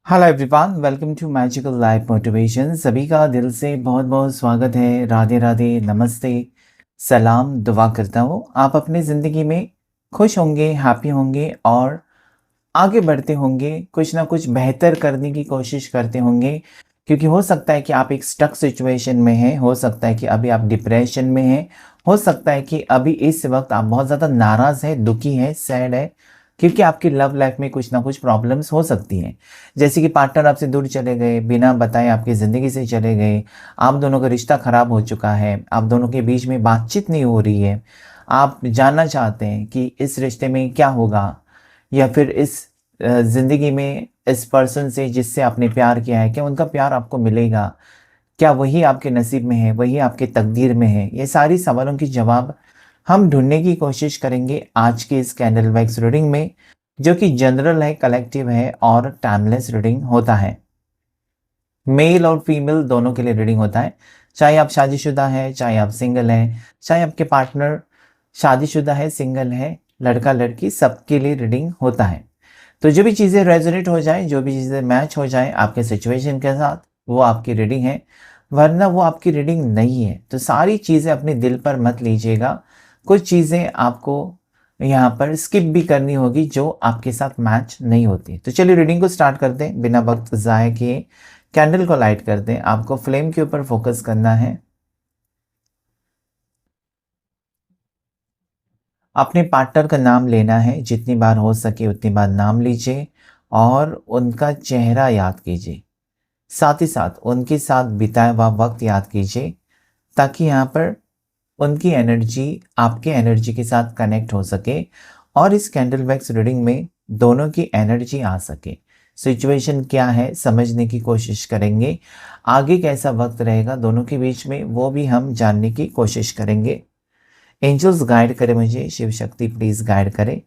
Hello everyone, welcome to magical life motivation. सभी का दिल से बहुत बहुत स्वागत है। राधे राधे, नमस्ते, सलाम। दुआ करता हूँ आप अपनी ज़िंदगी में खुश होंगे, हैप्पी होंगे और आगे बढ़ते होंगे, कुछ ना कुछ बेहतर करने की कोशिश करते होंगे। क्योंकि हो सकता है कि आप एक स्टक सिचुएशन में हैं, हो सकता है कि अभी आप डिप्रेशन में हैं, हो सकता है कि अभी इस वक्त आप बहुत ज़्यादा नाराज़ हैं, दुखी हैं, सैड है, क्योंकि आपकी लव लाइफ में कुछ ना कुछ प्रॉब्लम्स हो सकती हैं। जैसे कि पार्टनर आपसे दूर चले गए, बिना बताए आपकी ज़िंदगी से चले गए, आप दोनों का रिश्ता ख़राब हो चुका है, आप दोनों के बीच में बातचीत नहीं हो रही है, आप जानना चाहते हैं कि इस रिश्ते में क्या होगा, या फिर इस ज़िंदगी में इस पर्सन से जिससे आपने प्यार किया है, क्या उनका प्यार आपको मिलेगा? क्या वही आपके नसीब में है, वही आपके तकदीर में है? ये सारी सवालों के जवाब हम ढूँढने की कोशिश करेंगे आज की इस कैंडल वैक्स रीडिंग में, जो कि जनरल है, कलेक्टिव है और टाइमलेस रीडिंग होता है। मेल और फीमेल दोनों के लिए रीडिंग होता है। चाहे आप शादीशुदा हैं, चाहे आप सिंगल हैं, चाहे आपके पार्टनर शादीशुदा है, सिंगल है, लड़का-लड़की, सबके लिए रीडिंग होता है। तो जो भी चीज़ें रेजोनेट हो जाएँ, जो भी चीज़ें मैच हो जाएँ आपके सिचुएशन के साथ, वो आपकी रीडिंग है, वरना वो आपकी रीडिंग नहीं है। तो सारी चीज़ें अपने दिल पर मत लीजिएगा। कुछ चीज़ें आपको यहाँ पर स्किप भी करनी होगी जो आपके साथ मैच नहीं होती। तो चलिए रीडिंग को स्टार्ट करते हैं बिना वक़्त ज़ाया किए। कैंडल को लाइट कर दें, आपको फ्लेम के ऊपर फोकस करना है। अपने पार्टनर का नाम लेना है, जितनी बार हो सके उतनी बार नाम लीजिए और उनका चेहरा याद कीजिए। साथ ही साथ उनके साथ बिताया हुआ वक़्त याद कीजिए, ताकि यहाँ पर उनकी एनर्जी आपके एनर्जी के साथ कनेक्ट हो सके और इस कैंडल वैक्स रीडिंग में दोनों की एनर्जी आ सके। सिचुएशन क्या है समझने की कोशिश करेंगे, आगे कैसा वक़्त रहेगा दोनों के बीच में वो भी हम जानने की कोशिश करेंगे। एंजल्स गाइड करें मुझे, शिव शक्ति प्लीज़ गाइड करें,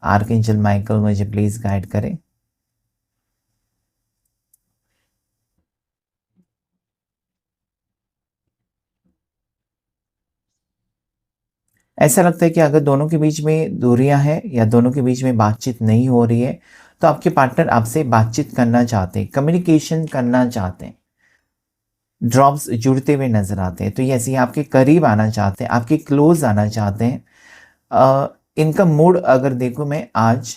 आर्कएंजल माइकल मुझे प्लीज़ गाइड करें। ऐसा लगता है कि अगर दोनों के बीच में दूरियां हैं या दोनों के बीच में बातचीत नहीं हो रही है, तो आपके पार्टनर आपसे बातचीत करना चाहते हैं, कम्युनिकेशन करना चाहते हैं। ड्रॉप्स जुड़ते हुए नजर आते हैं, तो ये ऐसे ही आपके करीब आना चाहते हैं, आपके क्लोज आना चाहते हैं। इनका मूड अगर देखूं मैं आज,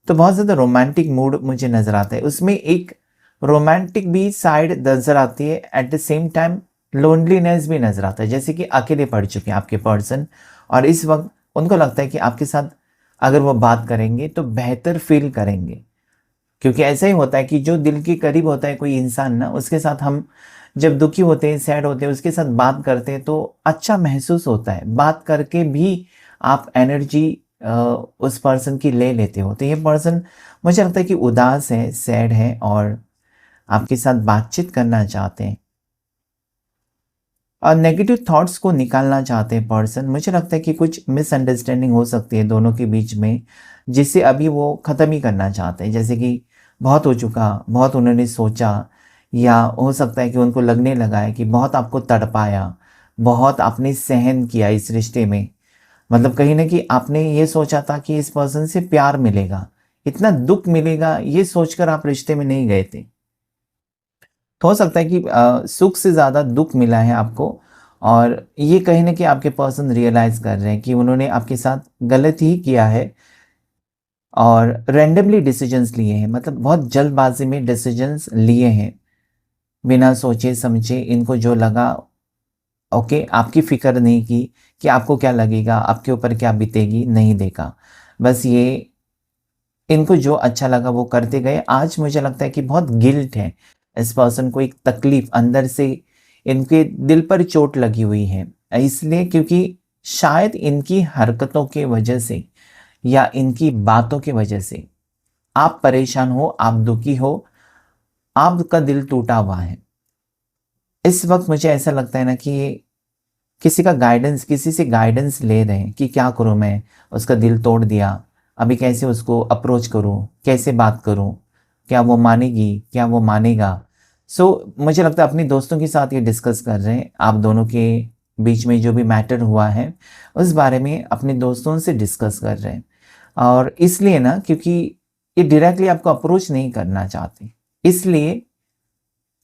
तो बहुत ज़्यादा रोमांटिक मूड मुझे नज़र आता है। उसमें एक रोमांटिक भी साइड नज़र आती है, at the same time loneliness भी नज़र आता है, जैसे कि अकेले पड़ चुके हैं आपके पर्सन और इस वक्त उनको लगता है कि आपके साथ अगर वो बात करेंगे तो बेहतर फील करेंगे। क्योंकि ऐसा ही होता है कि जो दिल के करीब होता है कोई इंसान ना, उसके साथ हम जब दुखी होते हैं, सैड होते हैं, उसके साथ बात करते हैं तो अच्छा महसूस होता है। बात करके भी आप एनर्जी उस पर्सन की ले लेते हो। तो ये पर्सन मुझे लगता है कि उदास है, सैड है और आपके साथ बातचीत करना चाहते हैं और नेगेटिव थॉट्स को निकालना चाहते हैं पर्सन। मुझे लगता है कि कुछ मिसअंडरस्टैंडिंग हो सकती है दोनों के बीच में, जिसे अभी वो ख़त्म ही करना चाहते हैं। जैसे कि बहुत हो चुका, बहुत उन्होंने सोचा, या हो सकता है कि उनको लगने लगा है कि बहुत आपको तड़पाया, बहुत आपने सहन किया इस रिश्ते में। मतलब कहीं न कहीं आपने ये सोचा था कि इस पर्सन से प्यार मिलेगा, इतना दुःख मिलेगा, ये सोचकर आप रिश्ते में नहीं गए थे। तो हो सकता है कि सुख से ज़्यादा दुःख मिला है आपको और ये कहीं न कहीं आपके पर्सन रियलाइज़ कर रहे हैं कि उन्होंने आपके साथ गलत ही किया है और रैंडमली डिसीजंस लिए हैं, मतलब बहुत जल्दबाज़ी में डिसीजंस लिए हैं, बिना सोचे-समझे इनको जो लगा, ओके, आपकी फ़िक्र नहीं की कि आपको क्या लगेगा, आपके ऊपर क्या बीतेगी, नहीं देखा। बस ये इनको जो अच्छा लगा वो करते गए। आज मुझे लगता है कि बहुत गिल्ट है, इस पर्सन को एक तकलीफ़ अंदर से, इनके दिल पर चोट लगी हुई है। इसलिए क्योंकि शायद इनकी हरकतों के वजह से या इनकी बातों की वजह से आप परेशान हो, आप दुखी हो, आपका दिल टूटा हुआ है। इस वक़्त मुझे ऐसा लगता है ना कि ये किसी का गाइडेंस, किसी से गाइडेंस ले रहे हैं कि क्या करूँ मैं? उसका दिल तोड़ दिया, अभी कैसे उसको अप्रोच करूँ? कैसे बात करूँ? क्या वो मानेगी? क्या वो मानेगा? मुझे लगता है अपने दोस्तों के साथ ये डिस्कस कर रहे हैं। आप दोनों के बीच में जो भी मैटर हुआ है, उस बारे में अपने दोस्तों से डिस्कस कर रहे हैं और इसलिए ना, क्योंकि ये डायरेक्टली आपको अप्रोच नहीं करना चाहते, इसलिए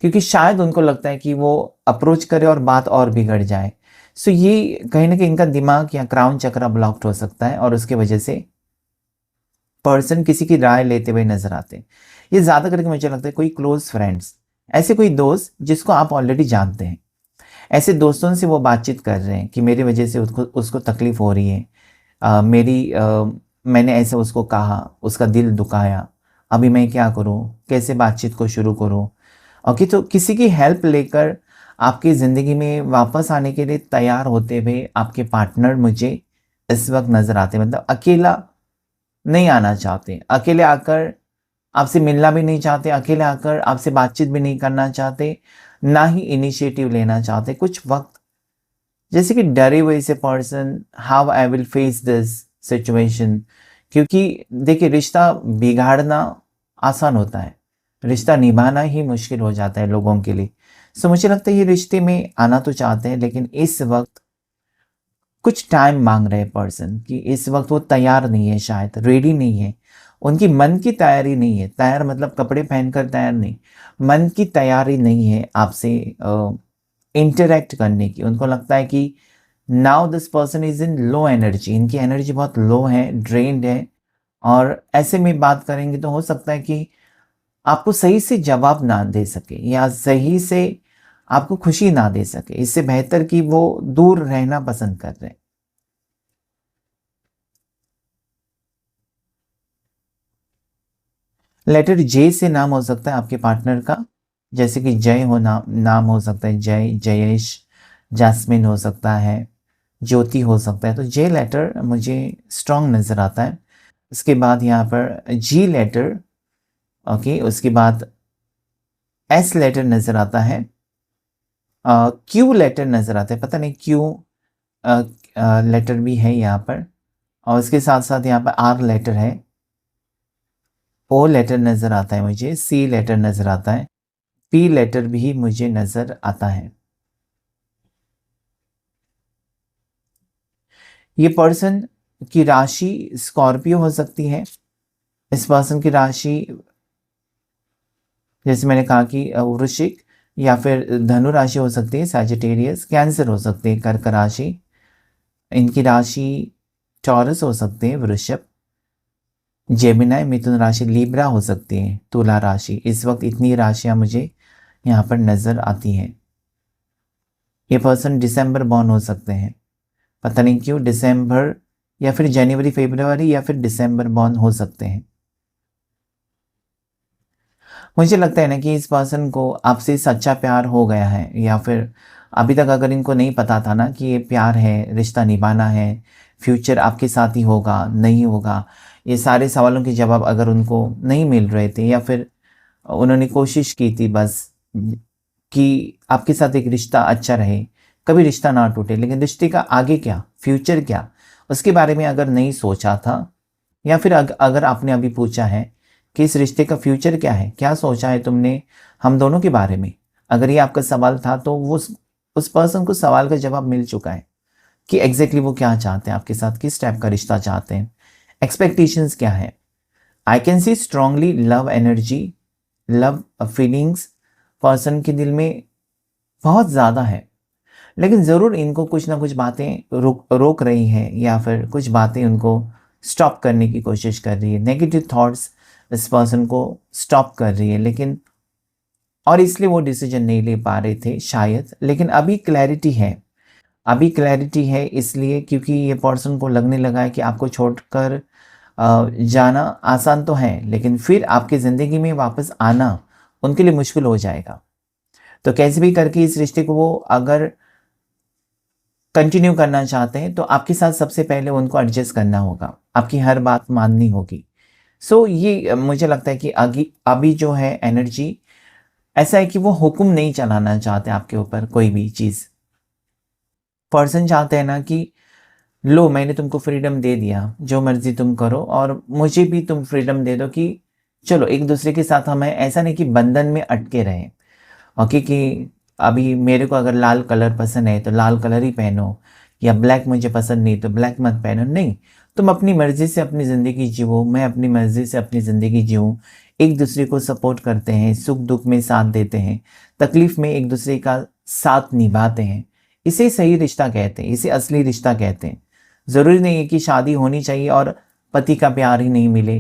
क्योंकि शायद उनको लगता है कि वो अप्रोच करे और बात और बिगड़ जाए। सो ये कहीं ना कहीं इनका दिमाग या क्राउन चक्रा ब्लॉक्ड हो सकता है और उसके वजह से पर्सन किसी की राय लेते हुए नजर आते हैं। ये ज़्यादा करके मुझे लगता है कोई क्लोज फ्रेंड्स, ऐसे कोई दोस्त जिसको आप ऑलरेडी जानते हैं, ऐसे दोस्तों से वो बातचीत कर रहे हैं कि मेरी वजह से उसको उसको तकलीफ हो रही है, मैंने ऐसे उसको कहा, उसका दिल दुखाया, अभी मैं क्या करूं, कैसे बातचीत को शुरू करूं। ओके, तो किसी की हेल्प लेकर आपकी ज़िंदगी में वापस आने के लिए तैयार होते हुए आपके पार्टनर मुझे इस वक्त नज़र आते, मतलब अकेला नहीं आना चाहते, अकेले आकर आपसे मिलना भी नहीं चाहते, अकेले आकर आपसे बातचीत भी नहीं करना चाहते, ना ही इनिशिएटिव लेना चाहते। कुछ वक्त जैसे कि डरे हुए से person, how I will face this situation, क्योंकि देखिए रिश्ता बिगाड़ना आसान होता है, रिश्ता निभाना ही मुश्किल हो जाता है लोगों के लिए। सो मुझे लगता है ये रिश्ते में आना तो चाहते हैं, लेकिन इस वक्त कुछ टाइम मांग रहे पर्सन कि इस वक्त वो तैयार नहीं है, शायद रेडी नहीं है, उनकी मन की तैयारी नहीं है। तैयार मतलब कपड़े पहनकर तैयार नहीं, मन की तैयारी नहीं है आपसे इंटरेक्ट करने की। उनको लगता है कि now this person is in low energy, इनकी एनर्जी बहुत लो है, ड्रेन्ड है, और ऐसे में बात करेंगे तो हो सकता है कि आपको सही से जवाब ना दे सके या सही से आपको खुशी ना दे सके। इससे बेहतर कि वो दूर रहना पसंद कर रहे हैं। लेटर जे से नाम हो सकता है आपके पार्टनर का, जैसे कि जय हो, नाम हो सकता है, जय, जयेश, जैस्मिन हो सकता है, ज्योति हो सकता है। तो जे लेटर मुझे स्ट्रॉन्ग नज़र आता है। उसके बाद यहाँ पर जी लेटर, ओके, उसके बाद एस लेटर नज़र आता है, क्यू लेटर नज़र आता है, पता नहीं क्यू लेटर भी है यहाँ पर, और उसके साथ साथ यहाँ पर आर लेटर है, ओ लेटर नज़र आता है मुझे, सी लेटर नज़र आता है, पी लेटर भी मुझे नज़र आता है। ये पर्सन की राशि स्कॉर्पियो हो सकती है। इस पर्सन की राशि, जैसे मैंने कहा कि वृश्चिक या फिर धनु राशि हो सकती है, सैजिटेरियस, कैंसर हो सकती है, कर्क राशि, इनकी राशि टॉरस हो सकती है, वृषभ, जेमिनाई, मिथुन राशि, लिब्रा हो सकती है, तुला राशि। इस वक्त इतनी राशियां मुझे यहाँ पर नज़र आती हैं। ये पर्सन दिसंबर बॉर्न हो सकते हैं, पता नहीं क्यों दिसंबर या फिर जनवरी, फरवरी या फिर दिसंबर बॉर्न हो सकते हैं। मुझे लगता है ना कि इस पर्सन को आपसे सच्चा प्यार हो गया है, या फिर अभी तक अगर इनको नहीं पता था ना कि ये प्यार है, रिश्ता निभाना है, फ्यूचर आपके साथ ही होगा नहीं होगा, ये सारे सवालों के जवाब अगर उनको नहीं मिल रहे थे, या फिर उन्होंने कोशिश की थी बस कि आपके साथ एक रिश्ता अच्छा रहे, कभी रिश्ता ना टूटे, लेकिन रिश्ते का आगे क्या, फ्यूचर क्या, उसके बारे में अगर नहीं सोचा था, या फिर अगर आपने अभी पूछा है कि इस रिश्ते का फ्यूचर क्या है, क्या सोचा है तुमने हम दोनों के बारे में, अगर ये आपका सवाल था तो वो उस पर्सन को सवाल का जवाब मिल चुका है कि एग्जैक्टली वो क्या चाहते हैं आपके साथ, किस टाइप का रिश्ता चाहते हैं, एक्सपेक्टेशंस क्या है। I can see strongly love energy, love feelings person के दिल में बहुत ज़्यादा है, लेकिन ज़रूर इनको कुछ ना कुछ बातें रोक रही हैं, या फिर कुछ बातें उनको स्टॉप करने की कोशिश कर रही है, नेगेटिव थॉट्स इस पर्सन को स्टॉप कर रही है, लेकिन और इसलिए वो डिसीजन नहीं ले पा रहे थे शायद। लेकिन अभी क्लैरिटी है, अभी क्लैरिटी है इसलिए क्योंकि ये पर्सन को लगने लगा है कि आपको छोड़कर जाना आसान तो है, लेकिन फिर आपकी ज़िंदगी में वापस आना उनके लिए मुश्किल हो जाएगा। तो कैसे भी करके इस रिश्ते को वो अगर कंटिन्यू करना चाहते हैं तो आपके साथ सबसे पहले उनको एडजस्ट करना होगा, आपकी हर बात माननी होगी। सो ये मुझे लगता है कि अभी जो है एनर्जी ऐसा है कि वो हुक्म नहीं चलाना चाहते आपके ऊपर कोई भी चीज़। पर्सन चाहते हैं ना कि लो मैंने तुमको फ्रीडम दे दिया, जो मर्जी तुम करो, और मुझे भी तुम फ्रीडम दे दो कि चलो एक दूसरे के साथ हमें ऐसा नहीं कि बंधन में अटके रहें। ओके, कि अभी मेरे को अगर लाल कलर पसंद है तो लाल कलर ही पहनो, या ब्लैक मुझे पसंद नहीं तो ब्लैक मत पहनो, नहीं, तुम अपनी मर्जी से अपनी ज़िंदगी जियो, मैं अपनी मर्जी से अपनी ज़िंदगी जीऊँ, एक दूसरे को सपोर्ट करते हैं, सुख दुख में साथ देते हैं, तकलीफ़ में एक दूसरे का साथ निभाते हैं। इसे सही रिश्ता कहते हैं, इसे असली रिश्ता कहते हैं। ज़रूरी नहीं है कि शादी होनी चाहिए और पति का प्यार ही नहीं मिले,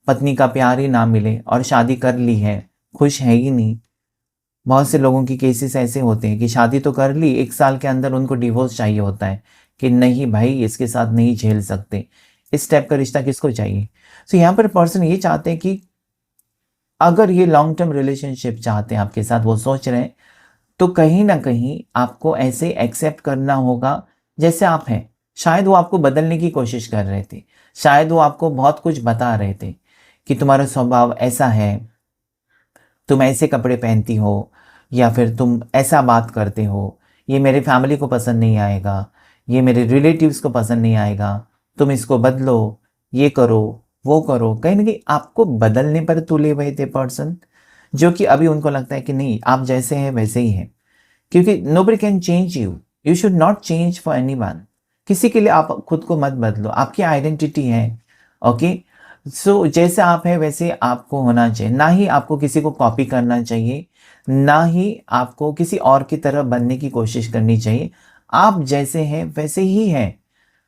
पत्नी का प्यार ही ना मिले और शादी कर ली है, खुश है ही नहीं। बहुत से लोगों की केसेस ऐसे होते हैं कि शादी तो कर ली, 1 साल के अंदर उनको डिवोर्स चाहिए होता है कि नहीं भाई इसके साथ नहीं झेल सकते। इस टाइप का रिश्ता किसको चाहिए? सो यहाँ पर पर्सन ये चाहते हैं कि अगर ये लॉन्ग टर्म रिलेशनशिप चाहते हैं आपके साथ, वो सोच रहे हैं, तो कहीं न कहीं आपको ऐसे एक्सेप्ट करना होगा जैसे आप हैं। शायद वो आपको बदलने की कोशिश कर रहे थे। शायद वो आपको बहुत कुछ बता रहे थे कि तुम्हारा स्वभाव ऐसा है, तुम ऐसे कपड़े पहनती हो या फिर तुम ऐसा बात करते हो, ये मेरे फैमिली को पसंद नहीं आएगा, ये मेरे रिलेटिव्स को पसंद नहीं आएगा, तुम इसको बदलो, ये करो, वो करो। कहीं न कहीं आपको बदलने पर तुले हुए थे पर्सन, जो कि अभी उनको लगता है कि नहीं आप जैसे हैं वैसे ही हैं। क्योंकि nobody can change you, you should not change for anyone. किसी के लिए आप खुद को मत बदलो, आपकी आइडेंटिटी है। ओके, सो जैसे आप हैं वैसे आपको होना चाहिए, ना ही आपको किसी को कॉपी करना चाहिए, ना ही आपको किसी और की तरह बनने की कोशिश करनी चाहिए। आप जैसे हैं वैसे ही हैं।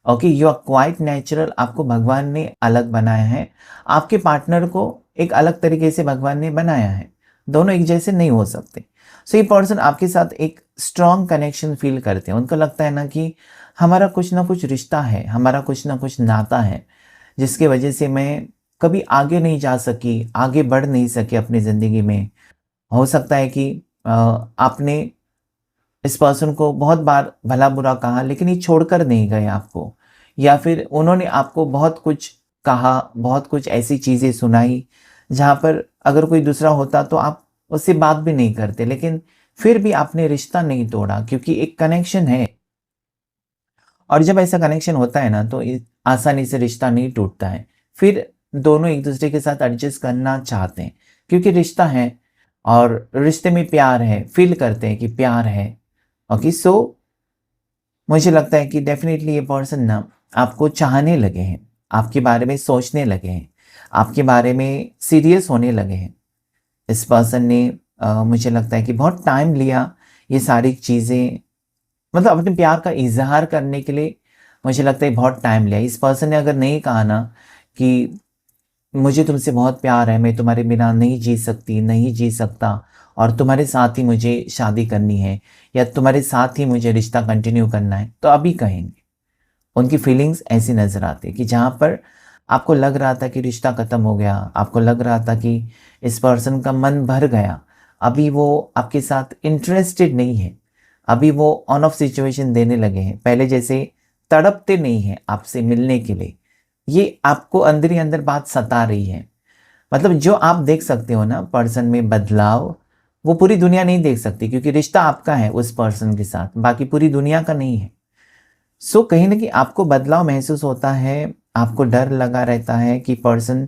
Okay, you are quite natural. आपको भगवान ने अलग बनाया है, आपके पार्टनर को एक अलग तरीके से भगवान ने बनाया है। दोनों एक जैसे नहीं हो सकते। सो ये पर्सन आपके साथ एक स्ट्रॉन्ग कनेक्शन फील करते हैं। उनको लगता है ना कि हमारा कुछ ना कुछ रिश्ता है, हमारा कुछ ना कुछ नाता है, जिसकी वजह से मैं कभी आगे नहीं जा सकी, आगे बढ़ नहीं सकी अपनी ज़िंदगी में। हो सकता है कि आपने इस पर्सन को बहुत बार भला-बुरा कहा, लेकिन ये छोड़कर नहीं गए आपको, या फिर उन्होंने आपको बहुत कुछ कहा, बहुत कुछ ऐसी चीज़ें सुनाई, जहाँ पर अगर कोई दूसरा होता तो आप उससे बात भी नहीं करते, लेकिन फिर भी आपने रिश्ता नहीं तोड़ा क्योंकि एक कनेक्शन है। और जब ऐसा कनेक्शन होता है ना, तो आसानी से रिश्ता नहीं टूटता है। फिर दोनों एक दूसरे के साथ एडजस्ट करना चाहते हैं क्योंकि रिश्ता है और रिश्ते में प्यार है, फील करते हैं कि प्यार है। ओके, सो मुझे लगता है कि डेफिनेटली ये पर्सन ना आपको चाहने लगे हैं, आपके बारे में सोचने लगे हैं, आपके बारे में सीरियस होने लगे हैं। इस पर्सन ने मुझे लगता है कि बहुत टाइम लिया ये सारी चीज़ें, मतलब अपने प्यार का इज़हार करने के लिए मुझे लगता है बहुत टाइम लिया। इस पर्सन ने अगर नहीं कहा ना कि मुझे तुमसे बहुत प्यार है, मैं तुम्हारे बिना नहीं जी सकती, नहीं जी सकता और तुम्हारे साथ ही मुझे शादी करनी है या तुम्हारे साथ ही मुझे रिश्ता कंटिन्यू करना है, तो अभी कहेंगे। उनकी फीलिंग्स ऐसी नज़र आती है कि जहाँ पर आपको लग रहा था कि रिश्ता ख़त्म हो गया, आपको लग रहा था कि इस पर्सन का मन भर गया, अभी वो आपके साथ इंटरेस्टेड नहीं है, अभी वो ऑन ऑफ सिचुएशन देने लगे हैं, पहले जैसे तड़पते नहीं हैं आपसे मिलने के लिए। ये आपको अंदर ही अंदर बात सता रही है। मतलब जो आप देख सकते हो ना पर्सन में बदलाव, वो पूरी दुनिया नहीं देख सकती क्योंकि रिश्ता आपका है उस पर्सन के साथ, बाकी पूरी दुनिया का नहीं है। सो कहीं न कहीं आपको बदलाव महसूस होता है, आपको डर लगा रहता है कि पर्सन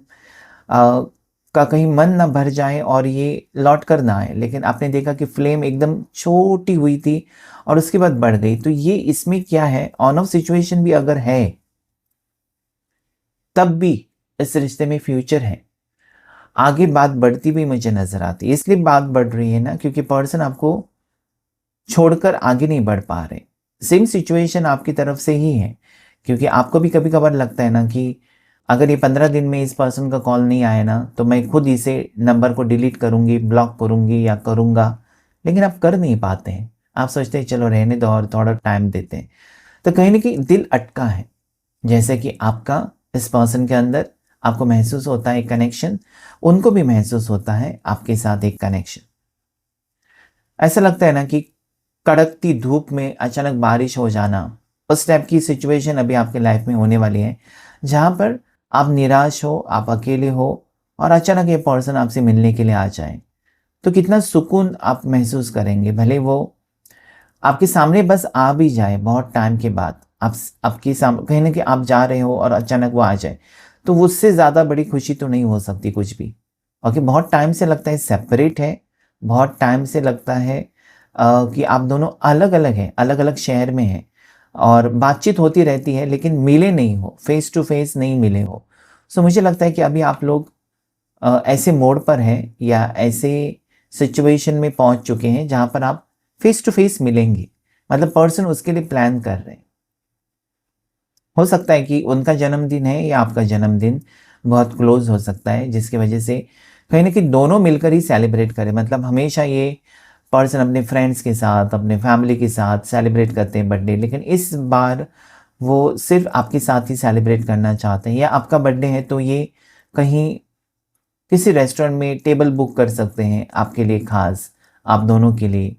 का कहीं मन ना भर जाए और ये लौट कर ना आए। लेकिन आपने देखा कि फ्लेम एकदम छोटी हुई थी और उसके बाद बढ़ गई। तो ये इसमें क्या है, ऑन ऑफ सिचुएशन भी अगर है, तब भी इस रिश्ते में फ्यूचर है। आगे बात बढ़ती हुई मुझे नज़र आती है। इसलिए बात बढ़ रही है ना क्योंकि पर्सन आपको छोड़कर आगे नहीं बढ़ पा रहे। सेम सिचुएशन आपकी तरफ से ही है क्योंकि आपको भी कभी-कभार लगता है ना कि अगर ये 15 दिन में इस पर्सन का कॉल नहीं आया ना, तो मैं खुद इसे नंबर को डिलीट करूँगी, ब्लॉक करूँगी या करूँगा, लेकिन आप कर नहीं पाते हैं। आप सोचते हैं चलो रहने दो और थोड़ा टाइम देते हैं। तो कहीं न कहीं दिल अटका है। जैसे कि आपका इस पर्सन के अंदर आपको महसूस होता है एक कनेक्शन, उनको भी महसूस होता है आपके साथ एक कनेक्शन। ऐसा लगता है ना कि कड़कती धूप में अचानक बारिश हो जाना, उस टाइप की सिचुएशन अभी आपके लाइफ में होने वाली है, जहाँ पर आप निराश हो, आप अकेले हो और अचानक ये पर्सन आपसे मिलने के लिए आ जाए। तो कितना सुकून आप महसूस करेंगे, भले वो आपके सामने बस आ भी जाए बहुत टाइम के बाद, आपके सामने कहीं न कहीं आप जा रहे हो और अचानक वो आ जाए, तो उससे ज़्यादा बड़ी खुशी तो नहीं हो सकती कुछ भी। ओके, बहुत टाइम से लगता है सेपरेट है, बहुत टाइम से लगता है कि आप दोनों अलग-अलग हैं, अलग-अलग शहर में हैं। और बातचीत होती रहती है लेकिन मिले नहीं हो, फेस टू फेस नहीं मिले हो। सो मुझे लगता है कि अभी आप लोग ऐसे मोड़ पर हैं या ऐसे सिचुएशन में पहुंच चुके हैं जहां पर आप फेस टू फेस मिलेंगे, मतलब पर्सन उसके लिए प्लान कर रहे हैं। हो सकता है कि उनका जन्मदिन है या आपका जन्मदिन बहुत क्लोज हो सकता है, जिसकी वजह से कहीं ना कहीं दोनों मिलकर ही सेलिब्रेट करें। मतलब हमेशा ये पर्सन अपने फ्रेंड्स के साथ, अपने फैमिली के साथ सेलिब्रेट करते हैं बर्थडे, लेकिन इस बार वो सिर्फ आपके साथ ही सेलिब्रेट करना चाहते हैं। या आपका बर्थडे है तो ये कहीं किसी रेस्टोरेंट में टेबल बुक कर सकते हैं आपके लिए, खास आप दोनों के लिए।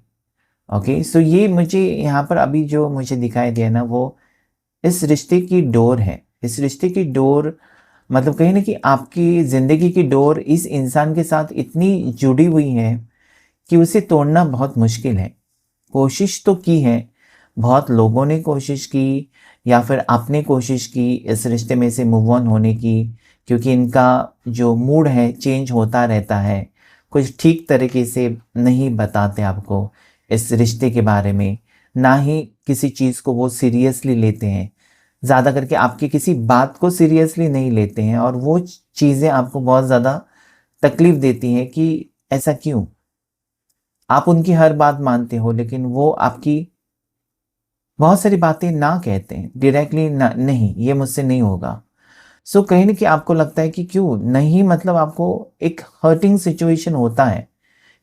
ओके, सो ये मुझे यहाँ पर अभी जो मुझे दिखाई दिया ना, वो इस रिश्ते की डोर है। इस रिश्ते की डोर मतलब कहीं ना कहीं आपकी ज़िंदगी की डोर इस इंसान के साथ इतनी जुड़ी हुई है कि उसे तोड़ना बहुत मुश्किल है। कोशिश तो की है, बहुत लोगों ने कोशिश की या फिर आपने कोशिश की इस रिश्ते में से मूव ऑन होने की, क्योंकि इनका जो मूड है चेंज होता रहता है। कुछ ठीक तरीके से नहीं बताते आपको इस रिश्ते के बारे में, ना ही किसी चीज़ को वो सीरियसली लेते हैं। ज़्यादा करके आपकी किसी बात को सीरियसली नहीं लेते हैं और वो चीज़ें आपको बहुत ज़्यादा तकलीफ़ देती हैं कि ऐसा क्यों? आप उनकी हर बात मानते हो लेकिन वो आपकी बहुत सारी बातें ना कहते हैं डायरेक्टली, ना नहीं ये मुझसे नहीं होगा। सो कहीं न कहीं आपको लगता है कि क्यों नहीं, मतलब आपको एक हर्टिंग सिचुएशन होता है।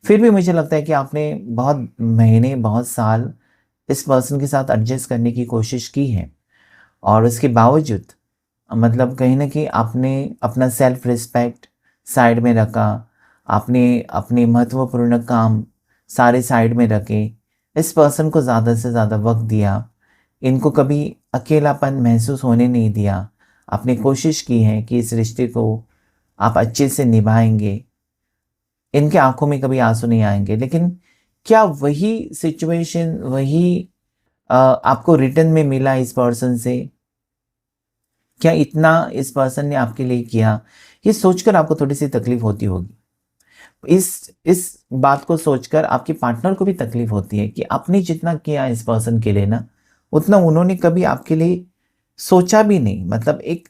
फिर भी मुझे लगता है कि आपने बहुत महीने, बहुत साल इस पर्सन के साथ एडजस्ट करने की कोशिश की है और उसके बावजूद मतलब कहीं न कहीं आपने अपना सेल्फ रिस्पेक्ट साइड में रखा, आपने अपने महत्वपूर्ण काम सारे साइड में रखे, इस पर्सन को ज़्यादा से ज़्यादा वक़्त दिया, इनको कभी अकेलापन महसूस होने नहीं दिया। आपने कोशिश की है कि इस रिश्ते को आप अच्छे से निभाएँगे, इनकी आँखों में कभी आँसू नहीं आएँगे। लेकिन क्या वही सिचुएशन, वही आपको रिटर्न में मिला इस पर्सन से? क्या इतना इस पर्सन ने आपके लिए किया? ये सोचकर आपको थोड़ी-सी तकलीफ़ होती होगी। इस बात को सोचकर आपके पार्टनर को भी तकलीफ़ होती है कि आपने जितना किया इस पर्सन के लिए ना, उतना उन्होंने कभी आपके लिए सोचा भी नहीं। मतलब एक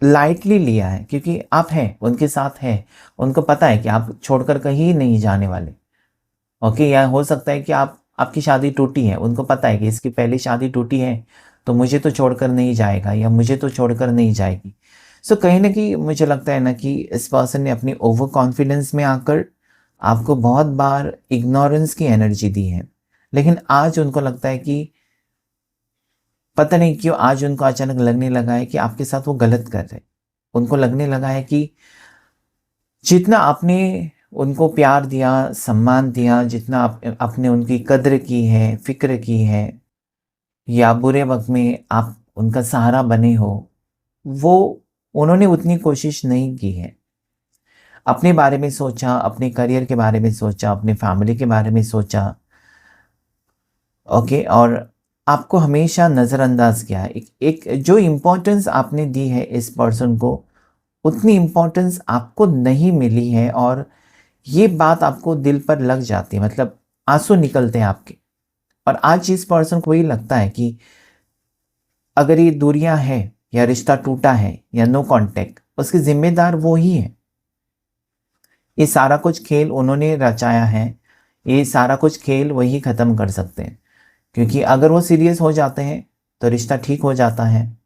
लाइटली लिया है क्योंकि आप हैं, उनके साथ हैं। उनको पता है कि आप छोड़कर कहीं नहीं जाने वाले। ओके, या हो सकता है कि आपकी शादी टूटी है, उनको पता है कि इसकी पहली शादी टूटी है, तो मुझे तो छोड़कर नहीं जाएगा या मुझे तो छोड़कर नहीं जाएगी। सो कहीं न कहीं मुझे लगता है ना कि इस पर्सन ने अपनी ओवर कॉन्फिडेंस में आकर आपको बहुत बार इग्नोरेंस की एनर्जी दी है। लेकिन आज उनको लगता है कि पता नहीं क्यों आज उनको अचानक लगने लगा है कि आपके साथ वो गलत कर रहे हैं। उनको लगने लगा है कि जितना आपने उनको प्यार दिया, सम्मान दिया, जितना आपने उनकी कद्र की है, फ़िक्र की है या बुरे वक़्त में आप उनका सहारा बने हो, वो उन्होंने उतनी कोशिश नहीं की है। अपने बारे में सोचा, अपने करियर के बारे में सोचा, अपने फैमिली के बारे में सोचा, ओके, और आपको हमेशा नज़रअंदाज किया है। एक एक जो इम्पोर्टेंस आपने दी है इस पर्सन को, उतनी इम्पोर्टेंस आपको नहीं मिली है और ये बात आपको दिल पर लग जाती है, मतलब आँसू निकलते हैं आपके। और आज इस पर्सन को ये लगता है कि अगर ये दूरियां हैं या रिश्ता टूटा है या नो कांटेक्ट, उसके ज़िम्मेदार वो ही है। ये सारा कुछ खेल उन्होंने रचाया है, ये सारा कुछ खेल वही ख़त्म कर सकते हैं। क्योंकि अगर वो सीरियस हो जाते हैं, तो रिश्ता ठीक हो जाता है।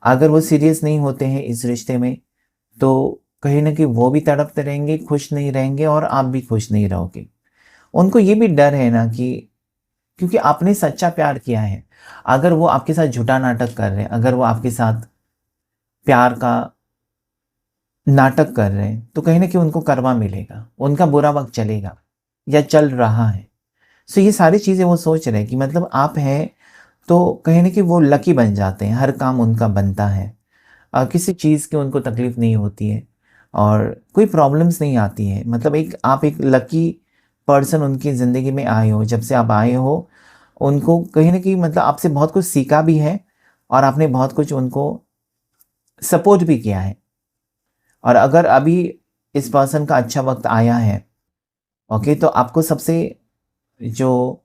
अगर वो सीरियस नहीं होते हैं इस रिश्ते में, तो कहीं न कहीं वो भी तड़पते रहेंगे, खुश नहीं रहेंगे और आप भी खुश नहीं रहोगे। उनको ये भी डर है ना कि क्योंकि आपने सच्चा प्यार किया है, अगर वो आपके साथ झूठा नाटक कर रहे हैं, अगर वो आपके साथ प्यार का नाटक कर रहे हैं, तो कहीं न कहीं उनको करवा मिलेगा, उनका बुरा वक़्त चलेगा या चल रहा है। सो ये सारी चीज़ें वो सोच रहे हैं कि मतलब आप हैं, तो कहीं न कहीं वो लकी बन जाते हैं, हर काम उनका बनता है। किसी चीज़ की उनको तकलीफ़ नहीं होती है और कोई प्रॉब्लम्स नहीं आती है। मतलब एक आप एक लकी पर्सन उनकी ज़िंदगी में आए हो, जब से आप आए हो, उनको कहीं न कहीं मतलब आपसे बहुत कुछ सीखा भी है और आपने बहुत कुछ उनको सपोर्ट भी किया है। और अगर अभी इस पर्सन का अच्छा वक़्त आया है, ओके, तो आपको सबसे जो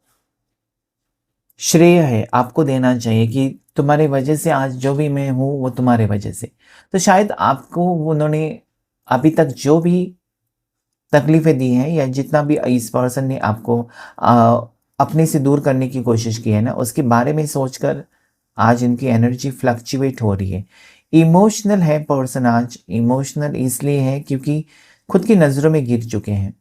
श्रेय है आपको देना चाहिए कि तुम्हारे वजह से आज जो भी मैं हूँ वो तुम्हारे वजह से। तो शायद आपको उन्होंने अभी तक जो भी तकलीफ़ें दी हैं या जितना भी इस पर्सन ने आपको अपने से दूर करने की कोशिश की है ना, उसके बारे में सोचकर आज इनकी एनर्जी फ्लक्चुएट हो रही है। इमोशनल है पर्सन आज, इमोशनल इसलिए है क्योंकि खुद की नज़रों में गिर चुके हैं।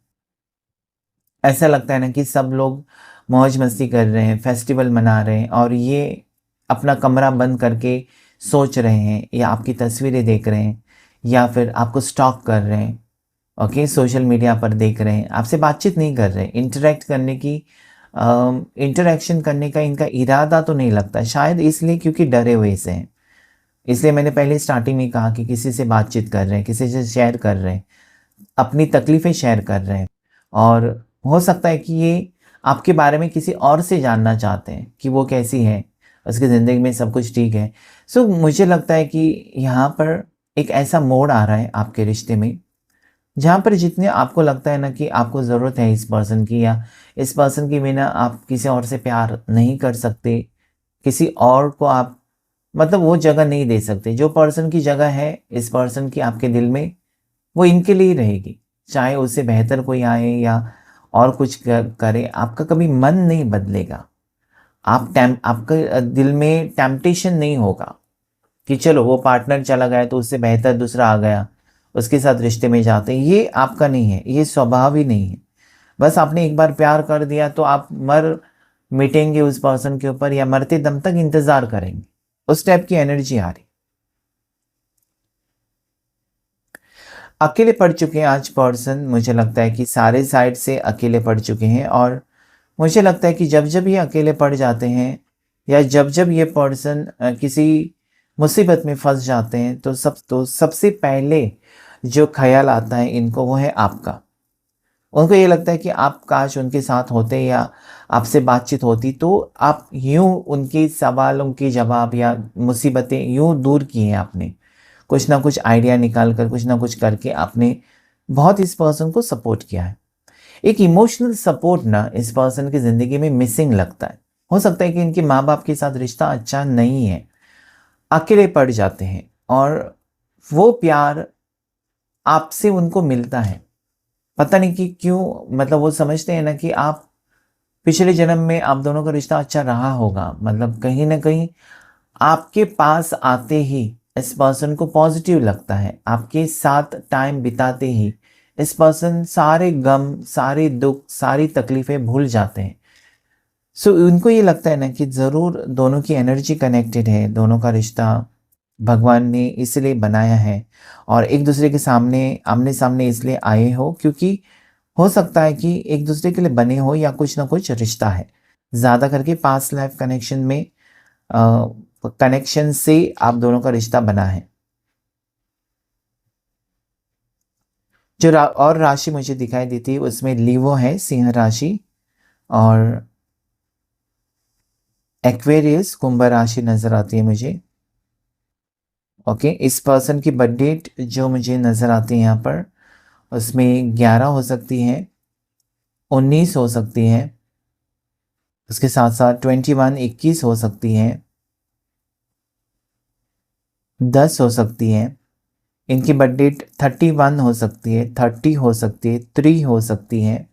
ऐसा लगता है ना कि सब लोग मौज मस्ती कर रहे हैं, फेस्टिवल मना रहे हैं और ये अपना कमरा बंद करके सोच रहे हैं या आपकी तस्वीरें देख रहे हैं या फिर आपको स्टॉक कर रहे हैं। ओके, सोशल मीडिया पर देख रहे हैं, आपसे बातचीत नहीं कर रहे, इंटरेक्ट करने की इंटरेक्शन करने का इनका इरादा तो नहीं लगता, शायद इसलिए क्योंकि डरे हुए से हैं। इसलिए मैंने पहले स्टार्टिंग में कहा कि किसी से बातचीत कर रहे हैं, किसी से शेयर कर रहे हैं, अपनी तकलीफ़ें शेयर कर रहे हैं और हो सकता है कि ये आपके बारे में किसी और से जानना चाहते हैं कि वो कैसी है, उसकी ज़िंदगी में सब कुछ ठीक है। सो मुझे लगता है कि यहाँ पर एक ऐसा मोड़ आ रहा है आपके रिश्ते में, जहाँ पर जितने आपको लगता है ना कि आपको ज़रूरत है इस पर्सन की या इस पर्सन के बिना आप किसी और से प्यार नहीं कर सकते, किसी और को आप मतलब वो जगह नहीं दे सकते। जो पर्सन की जगह है इस पर्सन की आपके दिल में, वो इनके लिए ही रहेगी। चाहे उससे बेहतर कोई आए या और कुछ करे, आपका कभी मन नहीं बदलेगा। आपका दिल में टेम्पटेशन नहीं होगा कि चलो वो पार्टनर चला गया तो उससे बेहतर दूसरा आ गया, उसके साथ रिश्ते में जाते हैं। ये आपका नहीं है, ये स्वभाव ही नहीं है। बस आपने एक बार प्यार कर दिया तो आप मर मिटेंगे उस पर्सन के ऊपर या मरते दम तक इंतज़ार करेंगे। उस टाइप की एनर्जी आ रही। अकेले पड़ चुके हैं आज पर्सन, मुझे लगता है कि सारे साइड से अकेले पड़ चुके हैं और मुझे लगता है कि जब जब ये अकेले पड़ जाते हैं या जब जब ये पर्सन किसी मुसीबत में फंस जाते हैं तो सबसे पहले जो ख्याल आता है इनको वो है आपका। उनको ये लगता है कि आप काश उनके साथ होते या आपसे बातचीत होती तो आप यूं उनके सवालों के जवाब या मुसीबतें यूं दूर की हैं आपने। कुछ ना कुछ आइडिया निकाल कर कुछ ना कुछ करके आपने बहुत इस पर्सन को सपोर्ट किया है। एक इमोशनल सपोर्ट ना इस पर्सन की ज़िंदगी में मिसिंग लगता है। हो सकता है कि इनके माँ बाप के साथ रिश्ता अच्छा नहीं है, अकेले पड़ जाते हैं और वो प्यार आपसे उनको मिलता है। पता नहीं कि क्यों, मतलब वो समझते हैं ना कि आप पिछले जन्म में आप दोनों का रिश्ता अच्छा रहा होगा। मतलब कहीं ना कहीं आपके पास आते ही इस पर्सन को पॉजिटिव लगता है, आपके साथ टाइम बिताते ही इस पर्सन सारे गम, सारे दुख, सारी तकलीफ़ें भूल जाते हैं। सो उनको ये लगता है ना कि ज़रूर दोनों की एनर्जी कनेक्टेड है, दोनों का रिश्ता भगवान ने इसलिए बनाया है और एक दूसरे के सामने आमने-सामने इसलिए आए हो क्योंकि हो सकता है कि एक दूसरे के लिए बने हो या कुछ ना कुछ रिश्ता है। ज़्यादा करके पास्ट लाइफ कनेक्शन में कनेक्शन से आप दोनों का रिश्ता बना है। जो और राशि मुझे दिखाई देती है उसमें लीवो है, सिंह राशि और एक्वेरियस कुंभ राशि नज़र आती है मुझे। ओके, इस पर्सन की बर्थ डेट जो मुझे नज़र आती है यहाँ पर उसमें 11 हो सकती है, 19 हो सकती है, उसके साथ साथ 21 21 हो सकती है, 10 हो सकती है। इनकी बर्थ डेट 31 हो सकती है, 30 हो सकती है, 3 हो सकती है,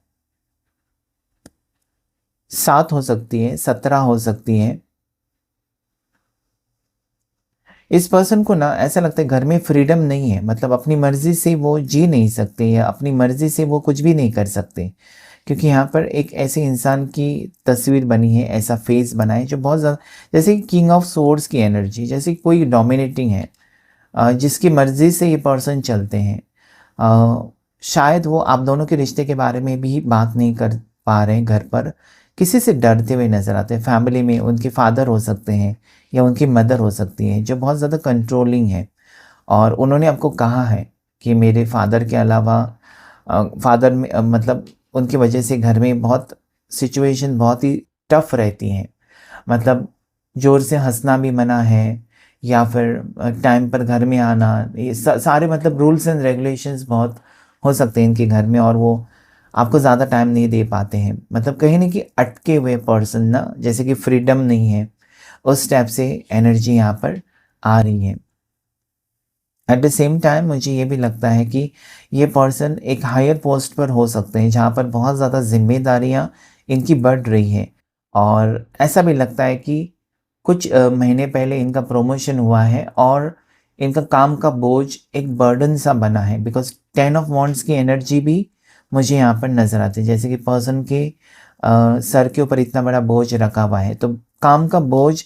7 हो सकती है, 17 हो सकती है। इस पर्सन को ना ऐसा लगता है घर में फ्रीडम नहीं है, मतलब अपनी मर्जी से वो जी नहीं सकते या अपनी मर्जी से वो कुछ भी नहीं कर सकते क्योंकि यहाँ पर एक ऐसे इंसान की तस्वीर बनी है, ऐसा फेस बना है जो बहुत ज़्यादा जैसे किंग ऑफ सोर्ड्स की एनर्जी, जैसे कोई डोमिनेटिंग है, जिसकी मर्ज़ी से ये पर्सन चलते हैं। शायद वो आप दोनों के रिश्ते के बारे में भी बात नहीं कर पा रहे हैं घर पर, किसी से डरते हुए नज़र आते हैं। फैमिली में उनके फादर हो सकते हैं या उनकी मदर हो सकती है जो बहुत ज़्यादा कंट्रोलिंग है और उन्होंने आपको कहा है कि मेरे फादर के अलावा फादर में मतलब उनकी वजह से घर में बहुत सिचुएशन बहुत ही टफ रहती हैं। मतलब ज़ोर से हँसना भी मना है या फिर टाइम पर घर में आना, ये सारे मतलब रूल्स एंड रेगुलेशंस बहुत हो सकते हैं इनके घर में और वो आपको ज़्यादा टाइम नहीं दे पाते हैं, मतलब कहीं न कहीं अटके हुए पर्सन ना, जैसे कि फ्रीडम नहीं है, उस टाइप से एनर्जी यहाँ पर आ रही है। एट द सेम टाइम मुझे ये भी लगता है कि ये पर्सन एक हायर पोस्ट पर हो सकते हैं, जहाँ पर बहुत ज़्यादा ज़िम्मेदारियाँ इनकी बढ़ रही हैं, और ऐसा भी लगता है कि कुछ महीने पहले इनका प्रमोशन हुआ है और इनका काम का बोझ एक बर्डन सा बना है, बिकॉज़ 10 ऑफ वांड्स की एनर्जी भी मुझे यहाँ पर नज़र आती है, जैसे कि पर्सन के सर के ऊपर इतना बड़ा बोझ रखा हुआ है, तो काम का बोझ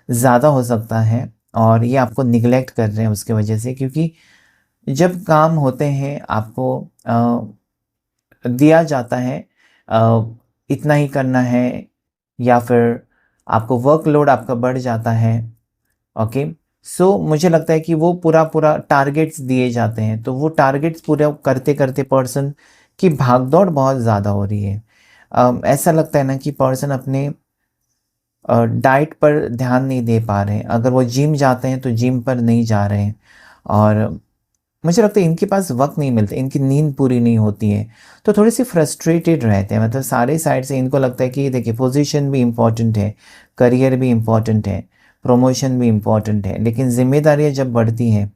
ज़्यादा हो सकता है और ये आपको निग्लेक्ट कर रहे हैं उसकी वजह से, क्योंकि जब काम होते हैं आपको दिया जाता है अ, इतना ही करना है, या फिर आपको वर्कलोड आपका बढ़ जाता है। ओके, सो मुझे लगता है कि वो पूरा पूरा टारगेट्स दिए जाते हैं, तो वो टारगेट्स पूरा करते करते पर्सन की भागदौड़ बहुत ज़्यादा हो रही है। ऐसा लगता है ना कि पर्सन अपने डाइट पर ध्यान नहीं दे पा रहे हैं, अगर वो जिम जाते हैं तो जिम पर नहीं जा रहे हैं, और मुझे लगता है इनके पास वक़्त नहीं मिलता, इनकी नींद पूरी नहीं होती है, तो थोड़े-से फ्रस्ट्रेटेड रहते हैं, मतलब सारे साइड से इनको लगता है कि देखिए पोज़ीशन भी इम्पोर्टेंट है, करियर भी इम्पोर्टेंट है, प्रमोशन भी इम्पोर्टेंट है, लेकिन ज़िम्मेदारियाँ जब बढ़ती हैं,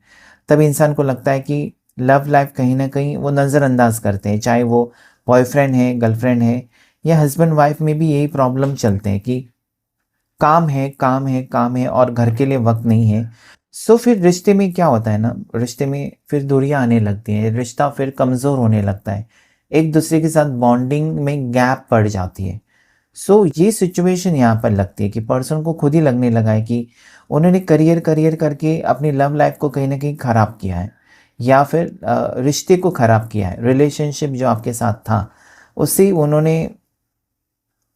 तब इंसान को लगता है कि लव लाइफ़ कहीं न कहीं वो नज़रअंदाज करते हैं, चाहे वो बॉयफ्रेंड है, गर्लफ्रेंड है, या हस्बैंड वाइफ़ में भी यही प्रॉब्लम चलते हैं कि काम है, काम है, काम है और घर के लिए वक़्त नहीं है। सो फिर रिश्ते में क्या होता है ना, रिश्ते में फिर दूरियाँ आने लगती हैं, रिश्ता फिर कमज़ोर होने लगता है। एक-दूसरे के साथ बॉन्डिंग में गैप पड़ जाती है। सो ये सिचुएशन यहाँ पर लगती है कि पर्सन को खुद ही लगने लगा है कि उन्होंने करियर करियर करके अपनी लव लाइफ़ को कहीं न कहीं ख़राब किया है, या फिर रिश्ते को ख़राब किया है। रिलेशनशिप जो आपके साथ था, उससे उन्होंने,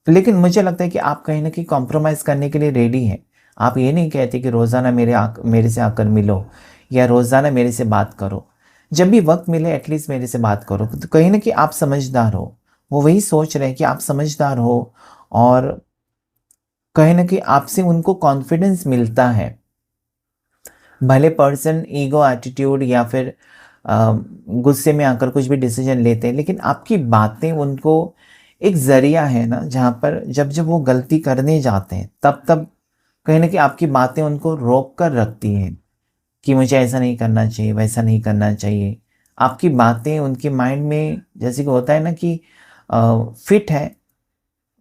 लेकिन मुझे लगता है कि आप कहीं न कहीं कॉम्प्रोमाइज़ करने के लिए रेडी हैं। आप ये नहीं कहते कि रोज़ाना मेरे से आकर मिलो, या रोज़ाना मेरे से बात करो। जब भी वक़्त मिले एटलीस्ट मेरे से बात करो। तो कहीं न कहीं आप समझदार हो। वो वही सोच रहे हैं कि आप समझदार हो, और कहीं न कहीं आपसे उनको कॉन्फिडेंस मिलता है। भले पर्सन ईगो एटीट्यूड या फिर गुस्से में आकर कुछ भी डिसीजन लेते हैं, लेकिन आपकी बातें उनको एक ज़रिया है ना, जहाँ पर जब-जब वो गलती करने जाते हैं, तब-तब कहीं न कहीं आपकी बातें उनको रोक कर रखती हैं कि मुझे ऐसा नहीं करना चाहिए, वैसा नहीं करना चाहिए। आपकी बातें उनके माइंड में जैसे कि होता है ना कि फिट है,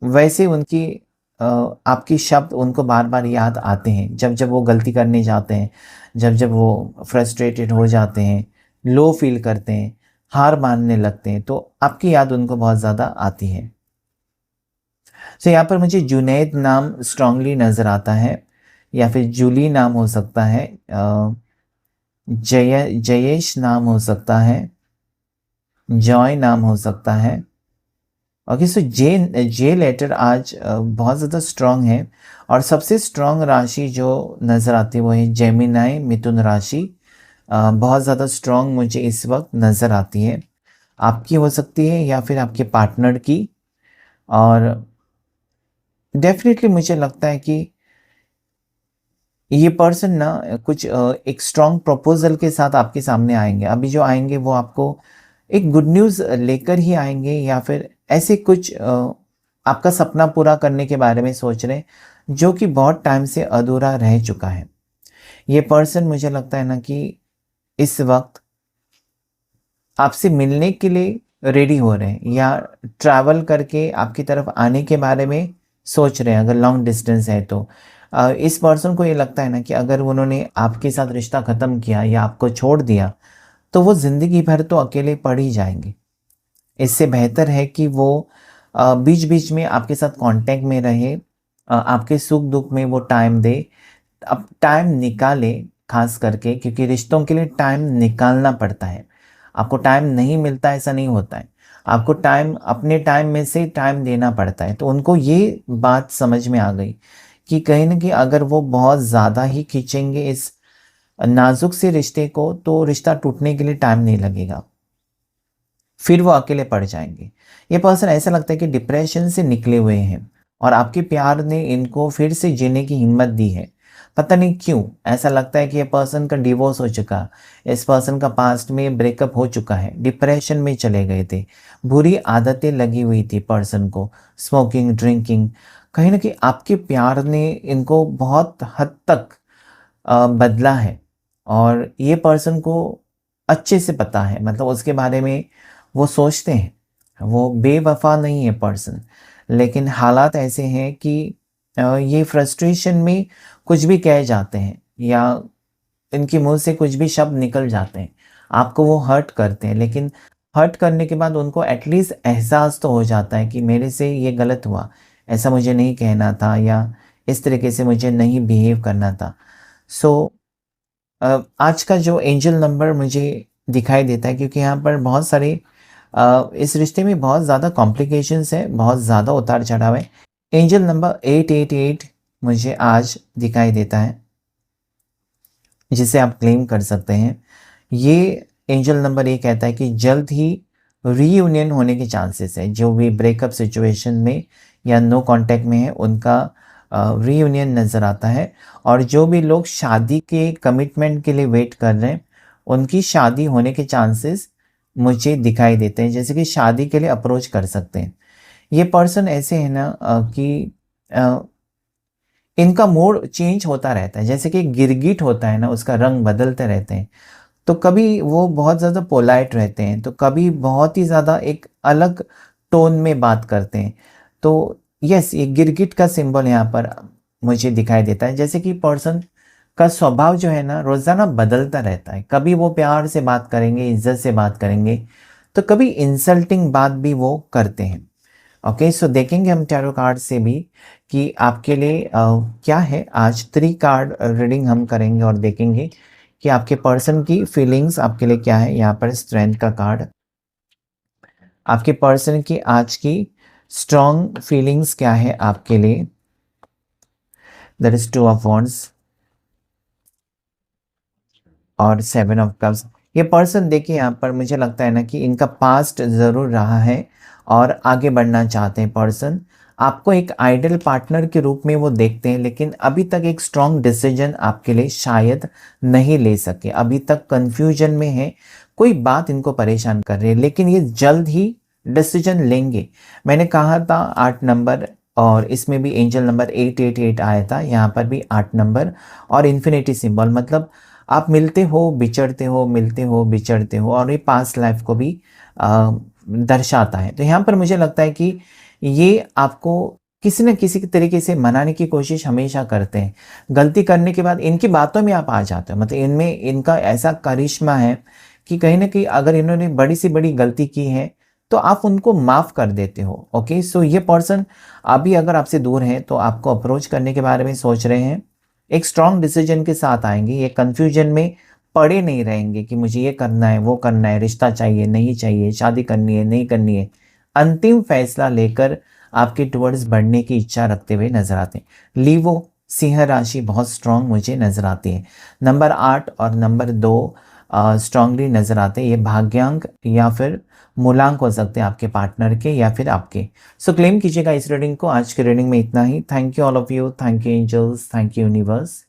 वैसे उनकी अ, आपके शब्द उनको बार-बार याद आते हैं, जब-जब वो गलती करने जाते हैं, जब-जब वो फ्रस्ट्रेटेड हो जाते हैं, लो फ़ील करते हैं, हार मानने लगते हैं, तो आपकी याद उनको बहुत ज़्यादा आती है। तो यहाँ पर मुझे जुनैद नाम स्ट्रॉन्गली नज़र आता है, या फिर जूली नाम हो सकता है, जयेश नाम हो सकता है, जॉय नाम हो सकता है। ओके, सो जे जे लेटर आज बहुत ज़्यादा स्ट्रॉन्ग है, और सबसे स्ट्रॉन्ग राशि जो नज़र आती है वो है जेमिनी मिथुन राशि। बहुत ज़्यादा स्ट्रॉन्ग मुझे इस वक्त नज़र आती है, आपकी हो सकती है या फिर आपके पार्टनर की। और डेफिनेटली मुझे लगता है कि ये पर्सन ना कुछ एक स्ट्रॉन्ग प्रपोजल के साथ आपके सामने आएंगे। अभी जो आएंगे वो आपको एक गुड न्यूज़ लेकर ही आएंगे, या फिर ऐसे कुछ आपका सपना पूरा करने के बारे में सोच रहे हैं जो कि बहुत टाइम से अधूरा रह चुका है। ये पर्सन मुझे लगता है ना कि इस वक्त आपसे मिलने के लिए रेडी हो रहे हैं, या ट्रैवल करके आपकी तरफ आने के बारे में सोच रहे हैं, अगर लॉन्ग डिस्टेंस है तो। इस पर्सन को ये लगता है ना कि अगर उन्होंने आपके साथ रिश्ता ख़त्म किया या आपको छोड़ दिया, तो वो ज़िंदगी भर तो अकेले पड़ ही जाएँगे। इससे बेहतर है कि वो बीच-बीच में आपके साथ कॉन्टैक्ट में रहे, आपके सुख-दुःख में वो टाइम दे। अब टाइम निकाले, ख़ास करके क्योंकि रिश्तों के लिए टाइम निकालना पड़ता है। आपको टाइम नहीं मिलता ऐसा नहीं होता है। आपको टाइम अपने टाइम में से टाइम देना पड़ता है। तो उनको ये बात समझ में आ गई कि कहीं न कहीं अगर वो बहुत ज़्यादा ही खींचेंगे इस नाज़ुक से रिश्ते को, तो रिश्ता टूटने के लिए टाइम नहीं लगेगा। फिर वो अकेले पड़ जाएँगे। ये पर्सन ऐसा लगता है कि डिप्रेशन से निकले हुए हैं, और आपके प्यार ने इनको फिर से जीने की हिम्मत दी है। पता नहीं क्यों ऐसा लगता है कि ये पर्सन का डिवोर्स हो चुका, इस पर्सन का पास्ट में ब्रेकअप हो चुका है, डिप्रेशन में चले गए थे, बुरी आदतें लगी हुई थी पर्सन को, स्मोकिंग, ड्रिंकिंग। कहीं ना कहीं आपके प्यार ने इनको बहुत हद तक बदला है, और ये पर्सन को अच्छे से पता है, मतलब उसके बारे में वो सोचते हैं। वो बेवफा नहीं है पर्सन, लेकिन हालात ऐसे हैं कि ये फ्रस्ट्रेशन में कुछ भी कह जाते हैं, या इनके मुंह से कुछ भी शब्द निकल जाते हैं, आपको वो हर्ट करते हैं। लेकिन हर्ट करने के बाद उनको एटलीस्ट एहसास तो हो जाता है कि मेरे से ये गलत हुआ, ऐसा मुझे नहीं कहना था, या इस तरीके से मुझे नहीं बिहेव करना था। सो आज का जो एंजल नंबर मुझे दिखाई देता है, क्योंकि यहाँ पर बहुत सारे इस रिश्ते में बहुत ज़्यादा कॉम्प्लिकेशंस है, बहुत ज़्यादा उतार चढ़ाव है। एंजल नंबर 888 मुझे आज दिखाई देता है, जिसे आप क्लेम कर सकते हैं। ये एंजल नंबर ये कहता है कि जल्द ही रीयूनियन होने के चांसेस है। जो भी ब्रेकअप सिचुएशन में या नो कांटेक्ट में है, उनका रीयूनियन नज़र आता है। और जो भी लोग शादी के कमिटमेंट के लिए वेट कर रहे हैं, उनकी शादी होने के चांसेस मुझे दिखाई देते हैं, जैसे कि शादी के लिए अप्रोच कर सकते हैं। ये पर्सन ऐसे है ना कि इनका मूड चेंज होता रहता है, जैसे कि गिरगिट होता है ना, उसका रंग बदलते रहते हैं। तो कभी वो बहुत ज़्यादा पोलाइट रहते हैं, तो कभी बहुत ही ज़्यादा एक अलग टोन में बात करते हैं। तो यस, ये गिरगिट का सिंबल यहाँ पर मुझे दिखाई देता है। जैसे कि पर्सन का स्वभाव जो है ना, रोज़ाना बदलता रहता है। कभी वो प्यार से बात करेंगे, इज्जत से बात करेंगे, तो कभी इंसल्टिंग बात भी वो करते हैं। ओके, सो देखेंगे हम टैरो कार्ड से भी कि आपके लिए क्या है। आज 3 कार्ड रीडिंग हम करेंगे और देखेंगे कि आपके पर्सन की फीलिंग्स आपके लिए क्या है। यहाँ पर स्ट्रेंथ का कार्ड, आपके पर्सन की आज की स्ट्रॉन्ग फीलिंग्स क्या है आपके लिए। दैट इज 2 ऑफ वॉन्ड्स और 7 ऑफ कप्स। ये पर्सन देखिए, यहाँ पर मुझे लगता है ना कि इनका पास्ट ज़रूर रहा है और आगे बढ़ना चाहते हैं पर्सन। आपको एक आइडल पार्टनर के रूप में वो देखते हैं, लेकिन अभी तक एक स्ट्रॉन्ग डिसीजन आपके लिए शायद नहीं ले सके। अभी तक कन्फ्यूजन में है, कोई बात इनको परेशान कर रही है, लेकिन ये जल्द ही डिसीजन लेंगे। मैंने कहा था 8 नंबर, और इसमें भी एंजल नंबर 888 आया था, यहाँ पर भी 8 नंबर और इन्फिनिटी सिंबल। मतलब आप मिलते हो, बिछड़ते हो, मिलते हो, बिछड़ते हो, और ये पास्ट लाइफ को भी दर्शाता है। तो यहाँ पर मुझे लगता है कि ये आपको किसी न किसी तरीके से मनाने की कोशिश हमेशा करते हैं। गलती करने के बाद इनकी बातों में आप आ जाते हो, मतलब इनमें इनका ऐसा करिश्मा है कि कहीं ना कहीं अगर इन्होंने बड़ी से बड़ी गलती की है, तो आप उनको माफ़ कर देते हो। ओके, सो ये पर्सन अभी अगर आपसे दूर है, तो आपको अप्रोच करने के बारे में सोच रहे हैं। एक स्ट्रॉन्ग डिसीजन के साथ आएंगे, ये कन्फ्यूजन में पड़े नहीं रहेंगे कि मुझे ये करना है, वो करना है, रिश्ता चाहिए, नहीं चाहिए, शादी करनी है, नहीं करनी है। अंतिम फैसला लेकर आपके टुवर्ड्स बढ़ने की इच्छा रखते हुए नजर आते हैं। लीवो, सिंह राशि बहुत स्ट्रांग मुझे नजर आती है। नंबर 8 और नंबर 2 स्ट्रांगली नजर आते हैं। ये भाग्यांक या फिर मूलांक हो सकते हैं आपके पार्टनर के या फिर आपके। सो क्लेम कीजिएगा इस रीडिंग को। आज की रीडिंग में इतना ही। Thank you all of you, thank you angels, thank you universe.